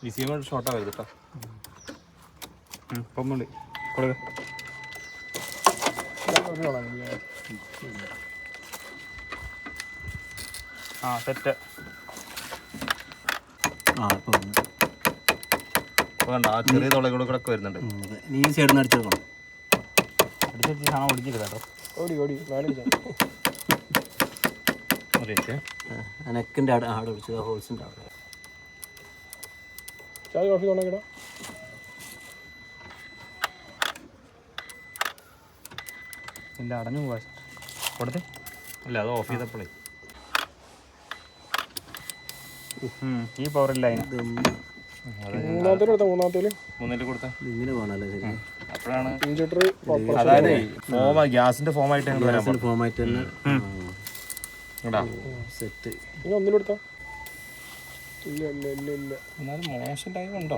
വിസിഎം ഷോർട്ടാവരുത് കേട്ടോ. ഒന്നുകൂടി കൊടുക്ക. ആ സെറ്റ്. വേണ്ട, ആ ചെറിയ തുള കൂടെ കൂടെ വരുന്നുണ്ട്. നീ സൈഡിൽ നിന്ന് അടിച്ചെടുക്കണം. അടിച്ചടിച്ച് സാധനം ഓടിക്കില്ല കേട്ടോ. നെക്കിൻ്റെ ആടെ പിടിച്ചത് ഹോൾസിൻ്റെ അവിടെ. എൻ്റെ അടഞ്ഞു പോവാ കൊടുത്ത്. അല്ല, അത് ഓഫ് ചെയ്തപ്പോഴേ ഈ പവറില്ല മൂന്നിൽ കൊടുത്ത ഇങ്ങനെ പോകണല്ലേ ശരി. അപ്പോഴാണ് അതായത് ഫോം ഗ്യാസിന്റെ ഫോമായിട്ട് ഫോമായിട്ട് തന്നെ സെറ്റ്. എന്നാലും മോശം ടൈം ഉണ്ടോ?